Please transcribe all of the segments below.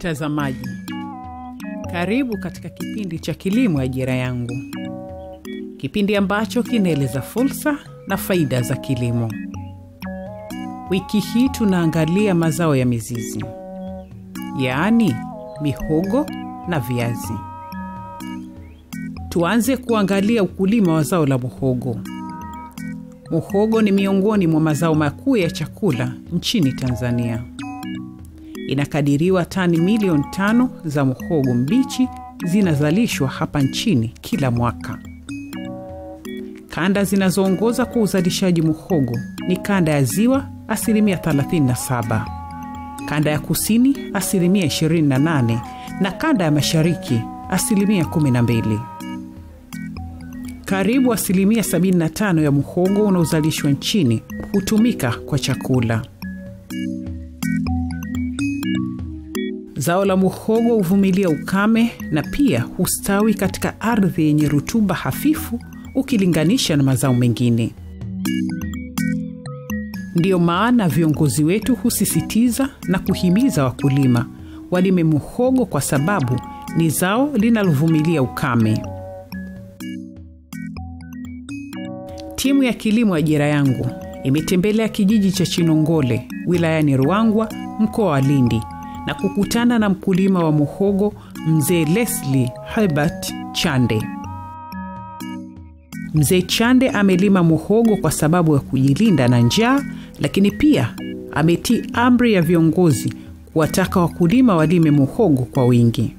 mtazamaji, karibu katika kipindi cha Kilimo Ajira Yangu, kipindi ambacho kinaeleza fursa na faida za kilimo. Wiki hii tunaangalia mazao ya mizizi, yaani mihogo na viazi. Tuanze kuangalia ukulima wa zao la muhogo. Muhogo ni miongoni mwa mazao makuu ya chakula nchini Tanzania. Inakadiriwa tani milioni 5 za muhogo mbichi zinazalishwa hapa nchini kila mwaka. Kanda zinazoongoza kwa uzalishaji muhogo ni kanda ya Ziwa 37%, kanda ya Kusini 28% na kanda ya Mashariki 12%. Karibu 75% ya muhogo unaozalishwa nchini hutumika kwa chakula. Zao la muhogo huvumilia ukame na pia hustawi katika ardhi yenye rutuba hafifu ukilinganisha na mazao mengine. Ndiyo maana viongozi wetu husisitiza na kuhimiza wakulima walime muhogo kwa sababu ni zao linalovumilia ukame. Timu ya Kilimo Ajira Yangu imetembelea kijiji cha Chinongole, wilayani Ruangwa, mkoa wa Lindi, na kukutana na mkulima wa muhogo Mzee Leslie Herbert Chande. Mzee Chande amelima muhogo kwa sababu ya kujilinda na njaa, lakini pia ametii amri ya viongozi kuwataka wakulima walime muhogo kwa wingi.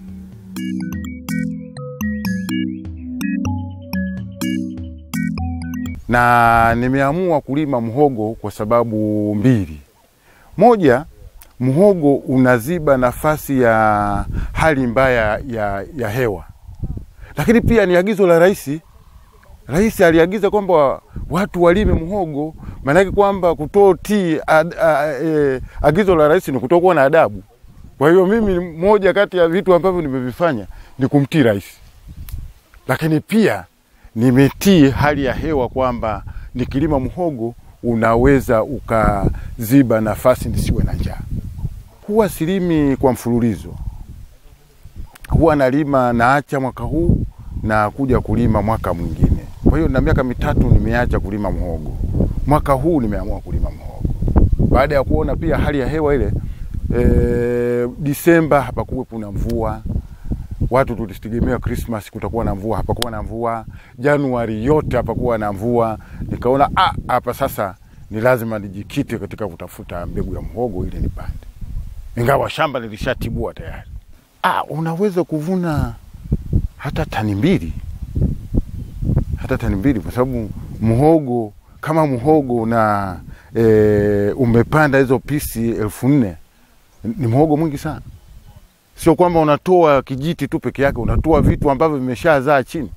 Na nimeamua kulima muhogo kwa sababu mbili. Moja, muhogo unaziba nafasi ya hali mbaya ya hewa. Lakini pia ni agizo la rais. Rais aliagiza kwamba watu walime muhogo, maana yake kwamba kutotii agizo la rais ni kutokuwa na adabu. Kwa hiyo mimi moja kati ya vitu ambavyo nimevifanya ni kumtii rais. Lakini pia nimetii hali ya hewa kwamba nikilima muhogo unaweza ukaziba nafasi nisiwe na njaa. Huwa silimi kwa mfululizo. Huwa nalima naacha mwaka huu na kuja kulima mwaka mwingine. Kwa hiyo na miaka 3 nimeacha kulima muhogo. Mwaka huu nimeamua kulima muhogo. Baada ya kuona pia hali ya hewa ile, Disemba hapakuwa kuna mvua. Watu tulitegemea Christmas kutakuwa na mvua, hapakuwa na mvua. Januari yote hapakuwa na mvua. Nikaona hapa sasa ni lazima nijikite katika kutafuta mbegu ya muhogo ili nipande. Ingawa shamba lilishatibua tayari. Unaweza kuvuna hata tani 2. Hata tani 2 kwa sababu muhogo, kama muhogo na umepanda hizo pisi 1400, ni muhogo mwingi sana. Sio kwamba unatoa kijiti tu peke yake, unatoa vitu ambavyo vimeshazaa chini.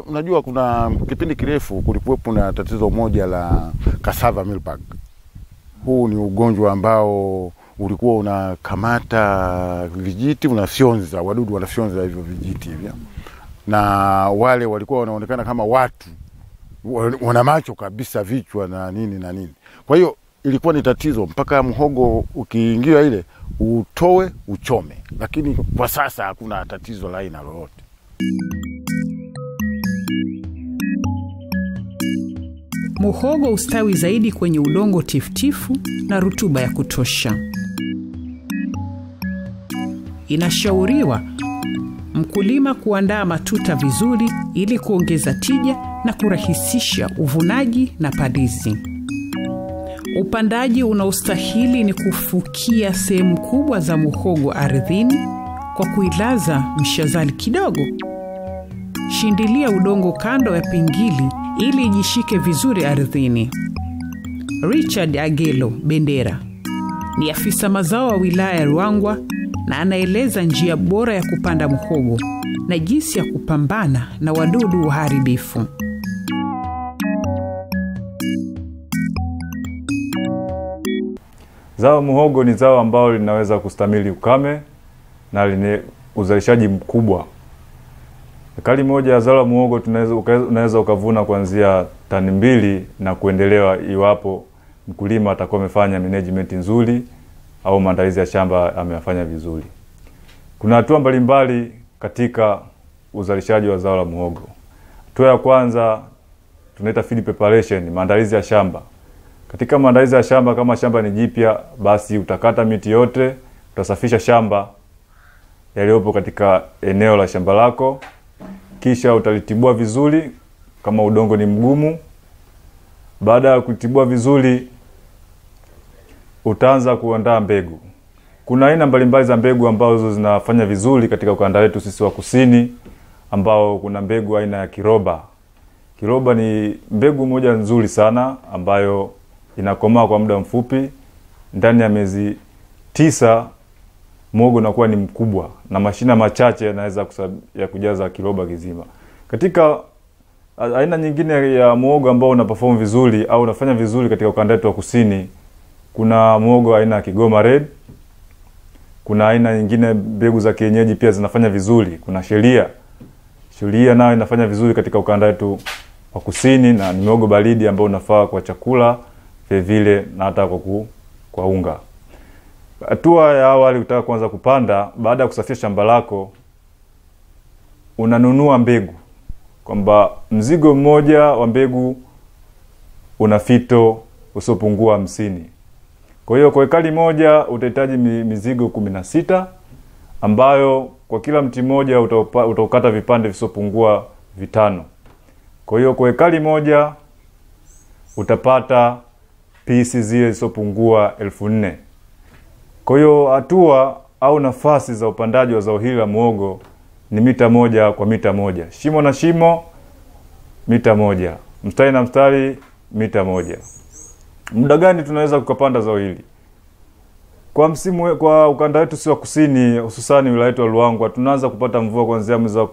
Unajua kuna kipindi kirefu kulikuwepo na tatizo moja la cassava mealbug. Huu ni ugonjwa ambao ulikuwa unakamata vijiti, unafyonza, wadudu wanafyonza hivyo vijiti hivyo. Na wale walikuwa wanaonekana kama watu wana macho kabisa, vichwa na nini na nini. Kwa hiyo ilikuwa ni tatizo mpaka muhogo ukiingia ile utoe uchome. Lakini kwa sasa hakuna tatizo la aina lolote. Muhogo ustawi zaidi kwenye udongo tifutifu na rutuba ya kutosha. Inashauriwa mkulima kuandaa matuta vizuri ili kuongeza tija na kurahisisha uvunaji na palizi. Upandaji unaostahili ni kufukia sehemu kubwa za muhogo ardhini kwa kuilaza mshazali kidogo. Shindilia udongo kando ya pingili ili ijishike vizuri ardhini. Richard Agelo Bendera ni afisa mazao wa wilaya ya Ruangwa na anaeleza njia bora ya kupanda muhogo na jinsi ya kupambana na wadudu waharibifu. Zao muhogo ni zao ambalo linaweza kustamili ukame na lina uzalishaji mkubwa. Ekari moja ya zao la muhogo unaweza ukavuna kuanzia tani 2 na kuendelea iwapo mkulima atakuwa amefanya management nzuri au maandalizi ya shamba ameyafanya vizuri. Kuna hatua mbalimbali katika uzalishaji wa zao la muhogo. Hatua ya kwanza tunaita field preparation, maandalizi ya shamba. Katika maandalizi ya shamba, kama shamba ni jipya, basi utakata miti yote, utasafisha shamba yaliyopo katika eneo la shamba lako, kisha utalitibua vizuri kama udongo ni mgumu. Baada ya kutibua vizuri, utaanza kuandaa mbegu. Kuna aina mbalimbali za mbegu ambazo zinafanya vizuri katika ukanda wetu sisi wa kusini, ambao kuna mbegu aina ya Kiroba. Kiroba ni mbegu moja nzuri sana ambayo inakomaa kwa muda mfupi. Ndani ya miezi 9 muhogo unakuwa ni mkubwa na mashina machache yanaweza kujaza kiroba kizima. Katika aina nyingine ya muhogo ambao una perform vizuri au unafanya vizuri katika ukanda wetu wa kusini, kuna muhogo aina ya Kigoma Red. Kuna aina nyingine mbegu za kienyeji pia zinafanya vizuri. Kuna Sheria. Sheria nayo inafanya vizuri katika ukanda wetu wa kusini, na ni muhogo baridi ambao unafaa kwa chakula vile na hata kwa unga. Hatua ya awali utaka kuanza kupanda. Baada ya kusafisha shamba lako, unanunua mbegu, kwamba mzigo mmoja wa mbegu una fito usopungua 50. Kwa hiyo kwa ekari moja utahitaji mizigo 16, ambayo kwa kila mti mmoja utaukata vipande visopungua 5. Kwa hiyo kwa ekari moja utapata pisi zile zisopungua 1400. Kwa hiyo hatua au nafasi za upandaji wa zao hili la muhogo ni mita 1 kwa mita 1. Shimo na shimo mita 1. Mstari na mstari mita 1. Muda gani tunaweza kukapanda zao hili? Kwa msimu, kwa ukanda wetu si wa kusini, hususani wilaya yetu ya Ruangwa, tunaanza kupata mvua kuanzia mwezi wa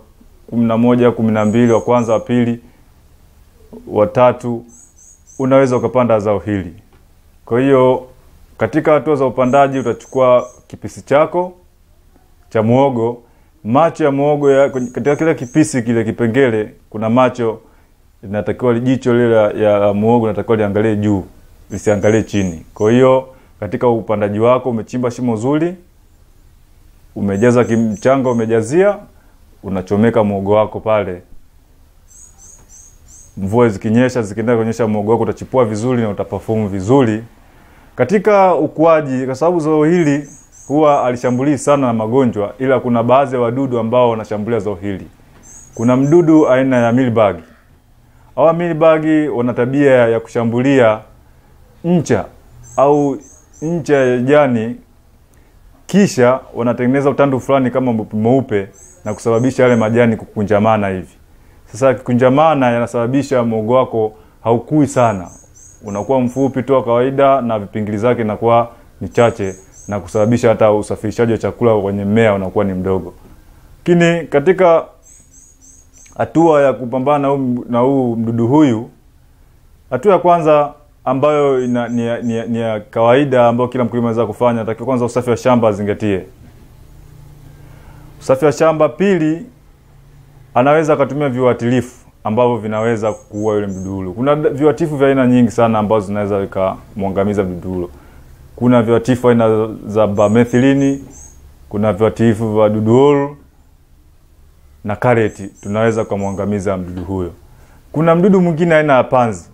11, 12, wa kwanza, wa pili, wa tatu, unaweza ukapanda zao hili. Kwa hiyo katika hatua za upandaji utachukua kipisi chako cha muhogo. Macho ya muhogo katika kila kipisi, kile kipengele, kuna macho inatakiwa, jicho lile ya muhogo linatakiwa liangalie juu, lisiangalie chini. Kwa hiyo katika upandaji wako umechimba shimo zuri, umejaza kimchanga, umejazia, unachomeka muhogo wako pale. Mvua zikinyesha, zikienda kunyesha, muhogo wako utachipua vizuri na utaperform vizuri katika ukuaji, kwa sababu zao hili huwa alishambulii sana na magonjwa, ila kuna baadhi ya wadudu ambao wanashambulia zao hili. Kuna mdudu aina ya mealybug. Hawa mealybug wana tabia ya kushambulia ncha au ncha ya jani, kisha wanatengeneza utandu fulani kama mweupe na kusababisha yale majani kukunjamana hivi. Sasa kikunjamana yanasababisha muhogo wako haukui sana, unakuwa mfupi tu kawaida, na vipingili zake inakuwa ni chache, na kusababisha hata usafirishaji wa chakula kwenye mmea unakuwa ni mdogo. Lakini katika hatua ya kupambana na huu mdudu huyu, hatua ya kwanza ambayo ni ya kawaida ambayo kila mkulima anaweza kufanya, natakiwa kwanza usafi wa shamba zingatie. Usafi wa shamba. Pili, anaweza akatumia viuatilifu ambavyo vinaweza kuua yule mdudu. Kuna viuatilifu vya aina nyingi sana ambazo zinaweza kumwangamiza mdudu. Kuna viuatilifu aina za bamethilini, kuna viuatilifu vya duduol na kareti, tunaweza kumwangamiza mdudu huyo. Kuna mdudu mwingine aina ya panzi.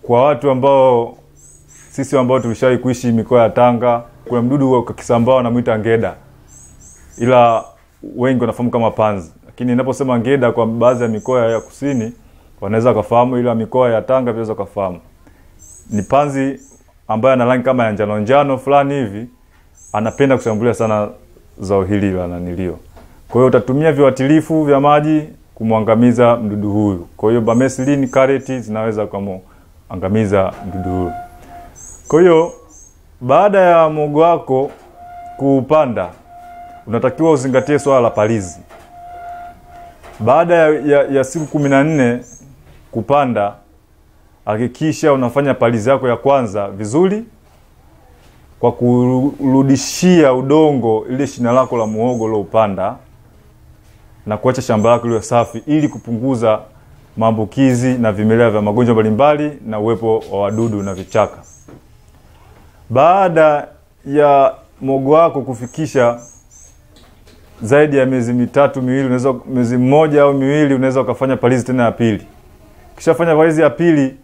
Kwa watu ambao sisi ambao tulishawahi kuishi mikoa ya Tanga, kuna mdudu wa Kisambaa anamuita ngeda, ila wengi wanafahamu kama panzi. Lakini ninaposema ngeda, kwa baadhi ya mikoa ya kusini wanaweza kufahamu, ila mikoa ya Tanga pia kufahamu. Ni panzi ambaye ana rangi kama ya njano njano fulani hivi, anapenda kushambulia sana zao hili la nanilio. Kwa hiyo utatumia viuatilifu vya maji kumwangamiza mdudu huyu. Kwa hiyo bamethilini, kareti zinaweza kumwangamiza mdudu huyu. Kwa hiyo baada ya muhogo wako kupanda, unatakiwa uzingatie swala la palizi. Baada ya siku 14 kupanda, hakikisha unafanya palizi yako ya kwanza vizuri kwa kurudishia udongo ile shina lako la muhogo lo upanda, na kuacha shamba lako liwe safi ili kupunguza maambukizi na vimelea vya magonjwa mbalimbali na uwepo wa wadudu na vichaka. Baada ya muhogo wako kufikisha zaidi ya miezi mitatu miwili, unaweza miezi mmoja au miwili, unaweza ukafanya palizi tena ya pili. Kisha fanya palizi ya pili,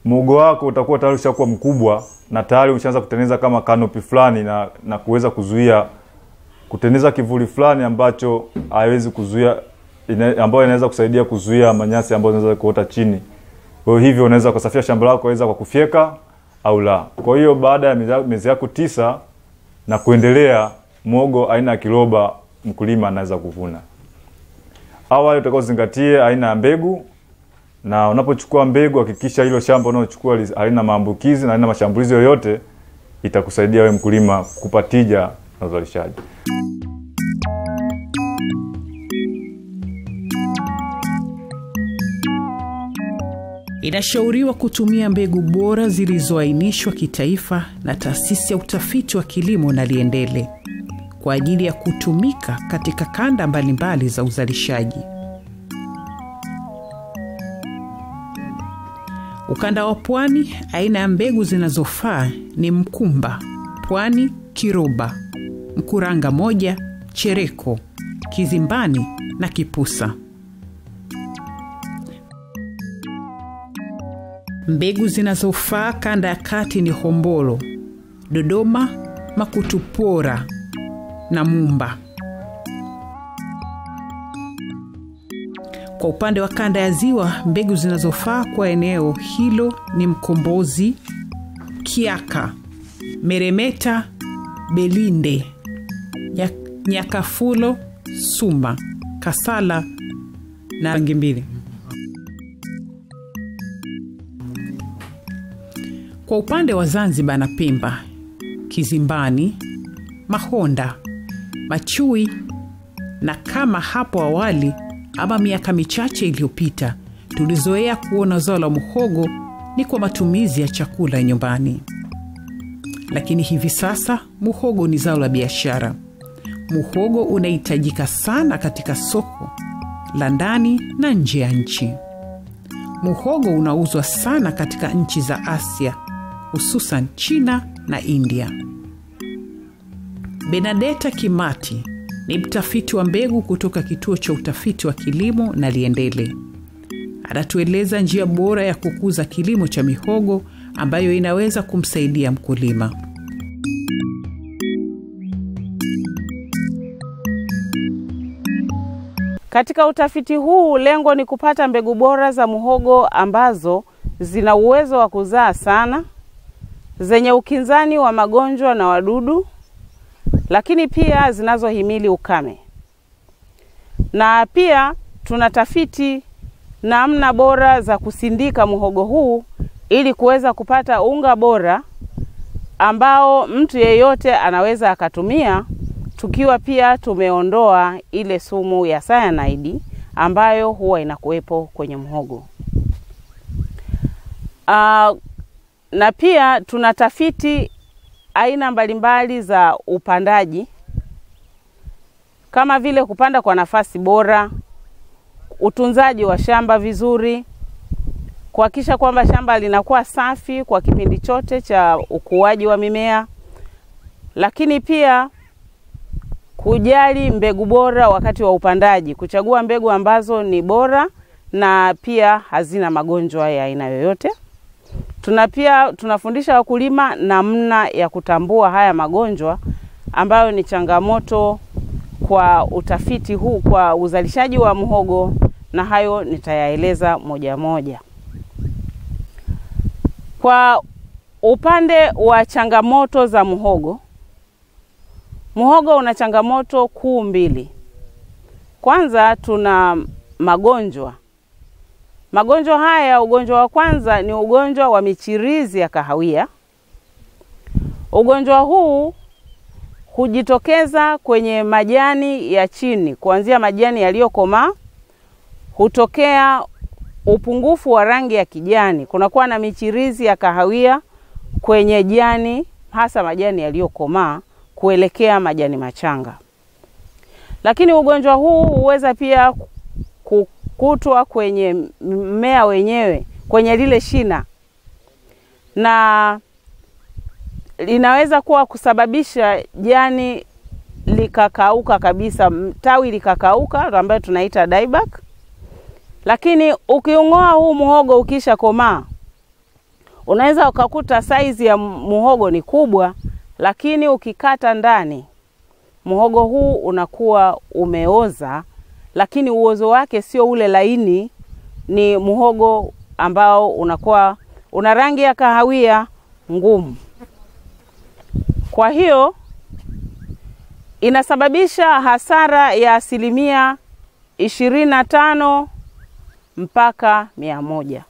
muhogo wako utakuwa tayari ushakuwa mkubwa na tayari ushaanza kutengeneza kama canopy fulani na kuweza kuzuia kutengeneza kivuli fulani ambacho haiwezi kuzuia, ambayo inaweza kusaidia kuzuia manyasi ambayo zinaweza kuota chini. Kwa hivyo unaweza kusafisha shamba lako waweza kwa kufyeka au la. Kwa hiyo baada ya miezi yako 9 na kuendelea, muhogo aina ya kiroba mkulima anaweza kuvuna. Awali utakaozingatie aina ya mbegu, na unapochukua mbegu hakikisha hilo shamba unaochukua halina maambukizi na halina mashambulizi yoyote. Itakusaidia wewe mkulima kukupa tija na uzalishaji. Inashauriwa kutumia mbegu bora zilizoainishwa kitaifa na Taasisi ya Utafiti wa Kilimo na Liendele kwa ajili ya kutumika katika kanda mbalimbali za uzalishaji. Ukanda wa Pwani, aina ya mbegu zinazofaa ni Mkumba, Pwani, Kiroba, Mkuranga 1, Chereko, Kizimbani na Kipusa. Mbegu zinazofaa kanda ya kati ni Hombolo, Dodoma, Makutupora na Mumba. Kwa upande wa kanda ya Ziwa, mbegu zinazofaa kwa eneo hilo ni Mkombozi, Kiaka, Meremeta, Belinde, Nyakafulo, Suma, Kasala na Rangimbili. Kwa upande wa Zanzibar na Pemba, Kizimbani, Mahonda, Machui, na kama hapo awali ama miaka michache iliyopita tulizoea kuona zao la muhogo ni kwa matumizi ya chakula nyumbani. Lakini hivi sasa muhogo ni zao la biashara. Muhogo unahitajika sana katika soko la ndani na nje ya nchi. Muhogo unauzwa sana katika nchi za Asia, hususan China na India. Benadeta Kimati ni mtafiti wa mbegu kutoka Kituo cha Utafiti wa Kilimo na Liendele. Anatueleza njia bora ya kukuza kilimo cha mihogo ambayo inaweza kumsaidia mkulima. Katika utafiti huu, lengo ni kupata mbegu bora za muhogo ambazo zina uwezo wa kuzaa sana, zenye ukinzani wa magonjwa na wadudu, lakini pia zinazohimili ukame. Na pia tunatafiti namna bora za kusindika muhogo huu ili kuweza kupata unga bora ambao mtu yeyote anaweza akatumia, tukiwa pia tumeondoa ile sumu ya cyanide ambayo huwa inakuwepo kwenye muhogo. Na pia tunatafiti aina mbalimbali za upandaji, kama vile kupanda kwa nafasi bora, utunzaji wa shamba vizuri, kuhakikisha kwamba shamba linakuwa safi kwa kipindi chote cha ukuaji wa mimea, lakini pia kujali mbegu bora wakati wa upandaji, kuchagua mbegu ambazo ni bora na pia hazina magonjwa ya aina yoyote. Tunafundisha wakulima namna ya kutambua haya magonjwa ambayo ni changamoto kwa utafiti huu kwa uzalishaji wa muhogo, na hayo nitayaeleza moja moja. Kwa upande wa changamoto za muhogo, muhogo una changamoto kuu mbili. Kwanza tuna magonjwa. Magonjwa haya, ugonjwa wa kwanza ni ugonjwa wa michirizi ya kahawia. Ugonjwa huu hujitokeza kwenye majani ya chini, kuanzia majani yaliyokomaa hutokea upungufu wa rangi ya kijani. Kunakuwa na michirizi ya kahawia kwenye jani, hasa majani yaliyokomaa kuelekea majani machanga. Lakini ugonjwa huu huweza pia kukutwa kwenye mmea wenyewe, kwenye lile shina. Na linaweza kuwa kusababisha jani likakauka kabisa, tawi likakauka, ambayo tunaita dieback. Lakini ukiung'oa huu muhogo ukisha komaa, unaweza ukakuta saizi ya muhogo ni kubwa, lakini ukikata ndani muhogo huu unakuwa umeoza, lakini uozo wake sio ule laini, ni muhogo ambao unakuwa una rangi ya kahawia ngumu. Kwa hiyo inasababisha hasara ya 25% mpaka 100.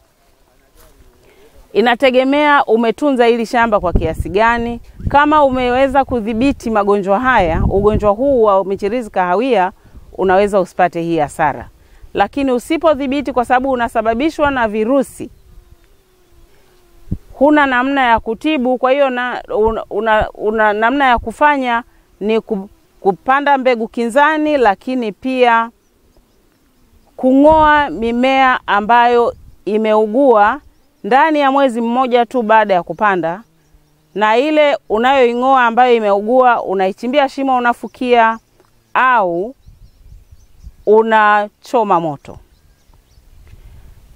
Inategemea umetunza hili shamba kwa kiasi gani. Kama umeweza kudhibiti magonjwa haya, ugonjwa huu wa michirizi kahawia, unaweza usipate hii hasara. Lakini usipodhibiti, kwa sababu unasababishwa na virusi, huna namna ya kutibu. Kwa hiyo una namna ya kufanya ni kupanda mbegu kinzani, lakini pia kung'oa mimea ambayo imeugua ndani ya mwezi mmoja tu baada ya kupanda, na ile unayoing'oa ambayo imeugua unaichimbia shimo, unafukia au unachoma moto.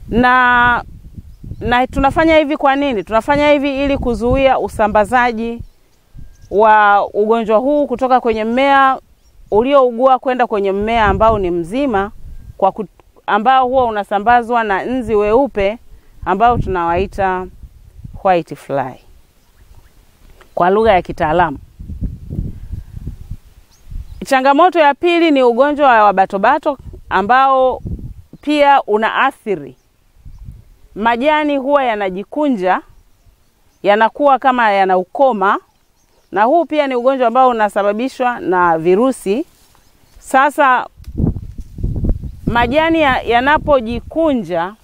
Na tunafanya hivi kwa nini? Tunafanya hivi ili kuzuia usambazaji wa ugonjwa huu kutoka kwenye mmea uliougua kwenda kwenye mmea ambao ni mzima, ambao huwa unasambazwa na nzi weupe ambao tunawaita white fly kwa lugha ya kitaalamu. Changamoto ya pili ni ugonjwa wa batobato ambao pia unaathiri majani, huwa yanajikunja, yanakuwa kama yana ukoma, na huu pia ni ugonjwa ambao unasababishwa na virusi. Sasa majani yanapojikunja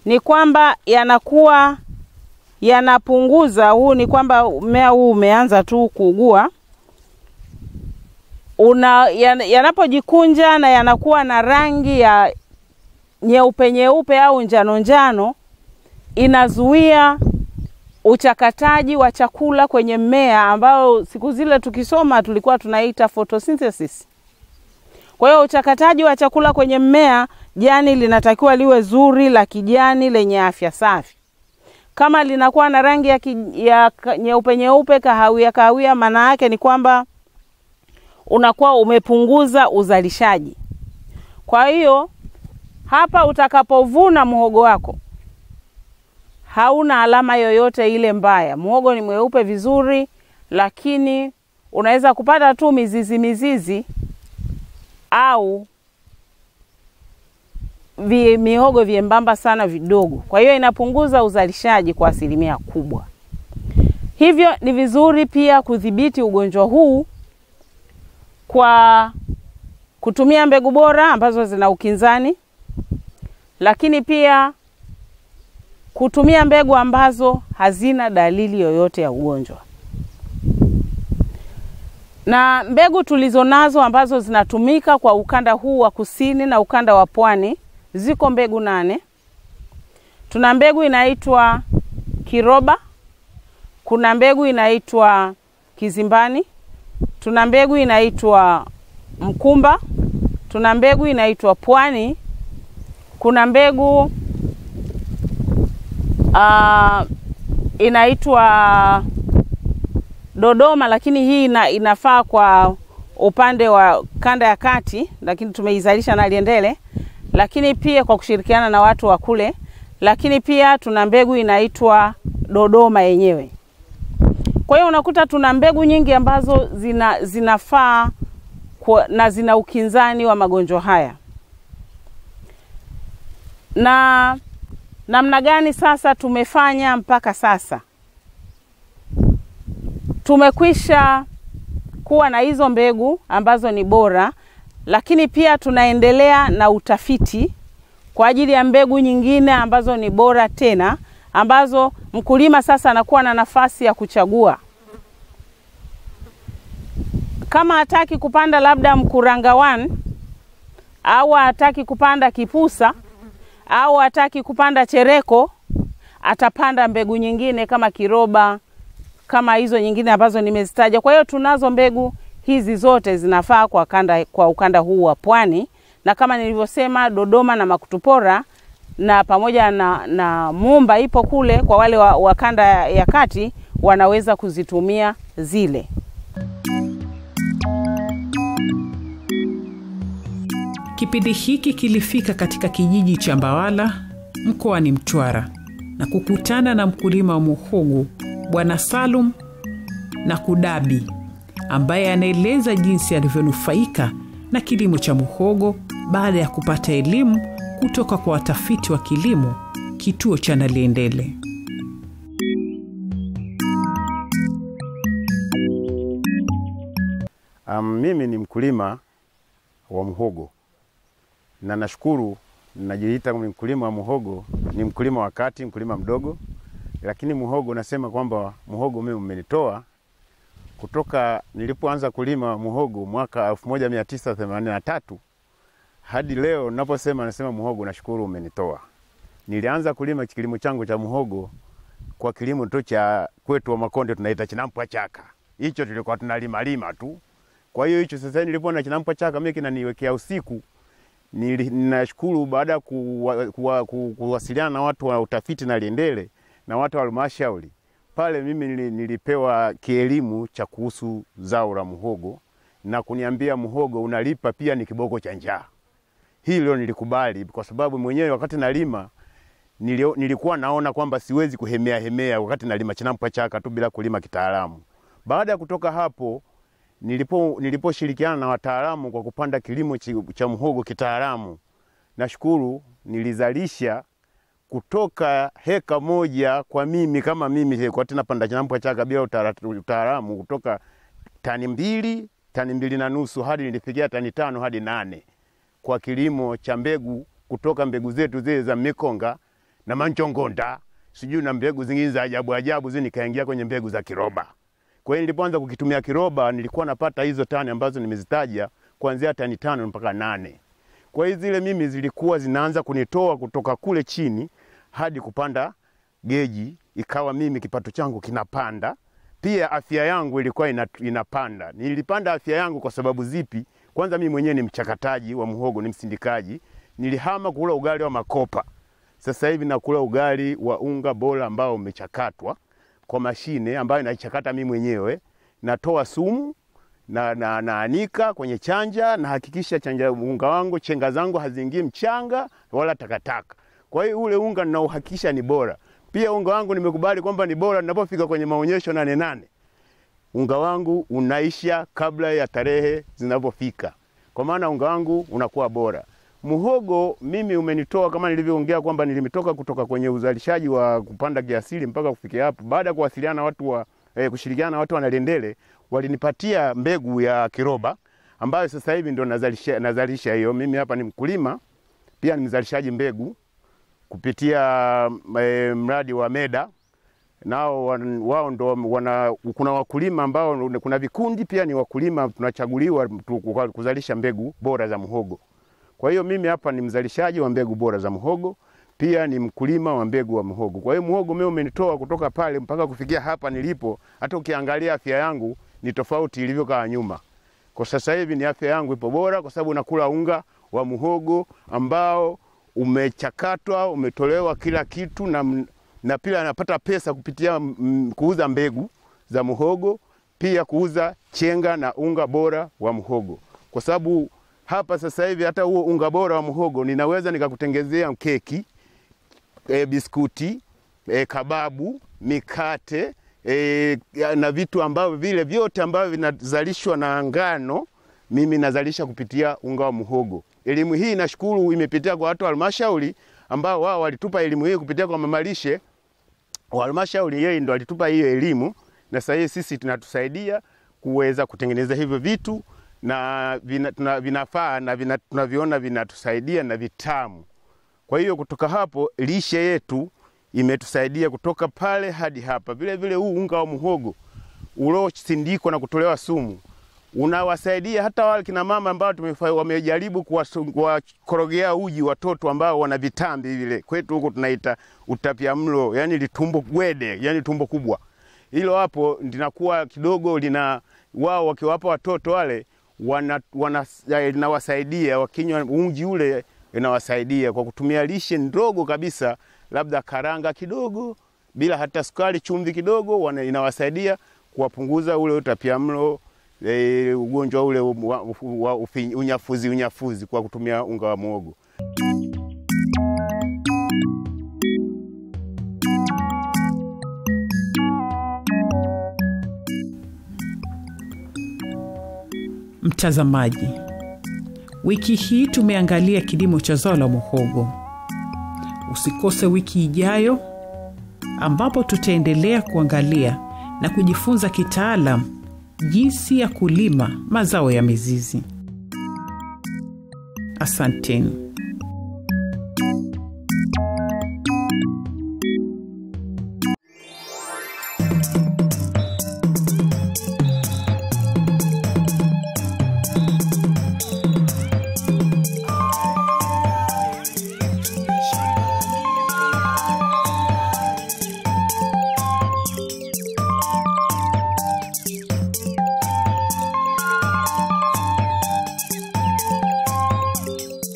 ni kwamba yanakuwa yanapunguza, huu ni kwamba mmea huu umeanza tu kuugua, yanapojikunja na yanakuwa na rangi ya nyeupe au njano, inazuia uchakataji wa chakula kwenye mmea ambao siku zile tukisoma tulikuwa tunaita photosynthesis. Kwa hiyo uchakataji wa chakula kwenye mmea, jani linatakiwa liwe zuri, la kijani, lenye afya safi. Kama linakuwa na rangi ya nyeupe kahawia, maana yake ni kwamba unakuwa umepunguza uzalishaji. Kwa hiyo hapa utakapovuna muhogo wako, hauna alama yoyote ile mbaya. Muhogo ni mweupe vizuri, lakini unaweza kupata tu mizizi au mihogo vyembamba sana vidogo. Kwa hiyo inapunguza uzalishaji kwa 1% kubwa. Hivyo ni vizuri pia kudhibiti ugonjwa huu kwa kutumia mbegu bora ambazo zina ukinzani, lakini pia kutumia mbegu ambazo hazina dalili yoyote ya ugonjwa. Na mbegu tulizonazo ambazo zinatumika kwa ukanda huu wa kusini na ukanda wa pwani, ziko mbegu 8. Tuna mbegu inaitwa Kiroba, kuna mbegu inaitwa Kizimbani, tuna mbegu inaitwa Mkumba, tuna mbegu inaitwa Pwani, kuna mbegu inaitwa Dodoma, lakini hii inafaa kwa upande wa kanda ya kati, lakini tumeizalisha na Liendele, lakini pia kwa kushirikiana na watu wa kule. Lakini pia tuna mbegu inaitwa Dodoma yenyewe. Kwa hiyo unakuta tuna mbegu nyingi ambazo zinafaa na zina ukinzani wa magonjwa haya. Na namna gani sasa tumefanya mpaka sasa? Tumekwisha kuwa na hizo mbegu ambazo ni bora, lakini pia tunaendelea na utafiti kwa ajili ya mbegu nyingine ambazo ni bora tena, ambazo mkulima sasa anakuwa na nafasi ya kuchagua. Kama hataki kupanda labda Mkuranga 1, au hataki kupanda Kipusa, au hataki kupanda Chereko, atapanda mbegu nyingine kama Kiroba, kama hizo nyingine ambazo nimezitaja. Kwa hiyo tunazo mbegu hizi zote zinafaa kwa ukanda huu wa Pwani, na kama nilivyosema Dodoma na Makutupora na pamoja na Mumba ipo kule, kwa wale wa kanda ya kati wanaweza kuzitumia zile. Kipindi hiki kilifika katika kijiji cha Mbawala mkoani Mtwara na kukutana na mkulima wa muhogo Bwana Salum na Kudabi, ambaye anaeleza jinsi alivyonufaika na kilimo cha muhogo baada ya kupata elimu kutoka kwa watafiti wa kilimo kituo cha Naliendele. Mimi ni mkulima wa muhogo na nashukuru, najiita mkulima wa muhogo. Ni mkulima wa kati, mkulima mdogo, lakini muhogo nasema kwamba muhogo mimi umenitoa kutoka nilipoanza kulima muhogo mwaka 1983 hadi leo ninaposema nasema muhogo nashukuru umenitoa. Nilianza kulima kilimo changu cha muhogo kwa kilimo tu cha kwetu wa Makonde tunaita Chinampwa Chaka. Hicho tulikuwa tunalima tu. Kwa hiyo hicho sasa nilipoona Chinampwa Chaka mimi kinaniwekea usiku. Ninashukuru baada ya kuwasiliana na watu wa utafiti Naliendele na watu wa halmashauri. Pale mimi nilipewa kielimu cha kuhusu zao la muhogo na kuniambia muhogo unalipa pia ni kiboko cha njaa. Hilo nilikubali kwa sababu mwenyewe wakati nalima nilikuwa naona kwamba siwezi kuhemea wakati nalima Chinampwa Chaka tu bila kulima kitaalamu. Baada ya kutoka hapo niliposhirikiana na wataalamu kwa kupanda kilimo cha muhogo kitaalamu, nashukuru nilizalisha kutoka heka moja kwa mimi kama mimi kwa tena panda Chinampwa Chaka bila utaalamu, kutoka tani 2 na nusu hadi nilifikia tani 5 hadi 8 kwa kilimo cha mbegu, kutoka mbegu zetu zile za Mikonga na Manchongonda sijui na mbegu zingine za ajabu nikaingia kwenye mbegu za Kiroba. Kwa hiyo nilipoanza kukitumia Kiroba nilikuwa napata hizo tani ambazo nimezitaja kuanzia tani 5 mpaka 8. Kwa hiyo zile mimi zilikuwa zinaanza kunitoa kutoka kule chini hadi kupanda geji, ikawa mimi kipato changu kinapanda. Pia afya yangu ilikuwa inapanda. Nilipanda afya yangu kwa sababu zipi? Kwanza mimi mwenyewe ni mchakataji wa muhogo, ni msindikaji. Nilihama kula ugali wa makopa. Sasa hivi nakula ugali wa unga bora ambao umechakatwa kwa mashine ambayo inachakata mimi mwenyewe. Natoa sumu na anika kwenye chanja, na hakikisha chanja unga wangu, chenga zangu haziingii mchanga wala takataka. Kwa hiyo ule unga ninauhakikisha ni bora. Pia unga wangu nimekubali kwamba ni bora ninapofika kwenye maonyesho 8. Unga wangu unaisha kabla ya tarehe zinapofika. Kwa maana unga wangu unakuwa bora. Muhogo mimi umenitoa kama nilivyoongea kwamba nilimetoka kutoka kwenye uzalishaji wa kupanda kiasili mpaka kufikia hapo. Baada ya kuwasiliana na watu kushirikiana na watu wa Naliendele, walinipatia mbegu ya Kiroba ambayo sasa hivi ndio nazalisha hiyo. Mimi hapa ni mkulima, pia ni mzalishaji mbegu kupitia mradi wa Meda. Nao wao ndo kuna wakulima ambao kuna vikundi pia ni wakulima tunachaguliwa kuzalisha mbegu bora za muhogo. Kwa hiyo mimi hapa ni mzalishaji wa mbegu bora za muhogo, pia ni mkulima wa mbegu wa muhogo. Kwa hiyo muhogo mimi umenitoa kutoka pale mpaka kufikia hapa nilipo. Hata ukiangalia afya yangu ni tofauti ilivyokaa nyuma. Kwa sasa hivi ni afya yangu ipo bora kwa sababu nakula unga wa muhogo ambao umechakatwa, umetolewa kila kitu, na pia napata pesa kupitia kuuza mbegu za muhogo, pia kuuza chenga na unga bora wa muhogo. Kwa sababu hapa sasa hivi hata huo unga bora wa muhogo ninaweza nikakutengezea keki, biskuti, kababu, mikate, na vitu ambavyo vile vyote ambavyo vinazalishwa na ngano, mimi nazalisha kupitia unga wa muhogo. Elimu hii nashukuru imepitia kwa watu wa halmashauri ambao wao walitupa elimu hii kupitia kwa mamalishe. Halmashauri yeye ndo alitupa hiyo elimu, na sasa hivi sisi tunatusaidia kuweza kutengeneza hivyo vitu, na vinafaa na tunaviona vinatusaidia na vitamu. Kwa hiyo kutoka hapo lishe yetu imetusaidia kutoka pale hadi hapa. Vile vile huu unga wa muhogo uliosindikwa na kutolewa sumu unawasaidia hata wale kina mama ambao wamejaribu kuwakorogea uji watoto ambao wana vitambi vile. Kwetu huko tunaita utapiamlo, yani litumbo gwede, yani tumbo kubwa. hilo hapo linakuwa kidogo wao wakiwapa watoto wale inawasaidia, wakinywa unji ule inawasaidia kwa kutumia lishe ndogo kabisa, labda karanga kidogo bila hata sukari, chumvi kidogo, inawasaidia kuwapunguza ule utapiamlo, ugonjwa ule wa unyafuzi kwa kutumia unga wa muhogo. Mtazamaji, wiki hii tumeangalia kilimo cha zao la muhogo. Usikose wiki ijayo ambapo tutaendelea kuangalia na kujifunza kitaalam jinsi ya kulima mazao ya mizizi. Asanteni.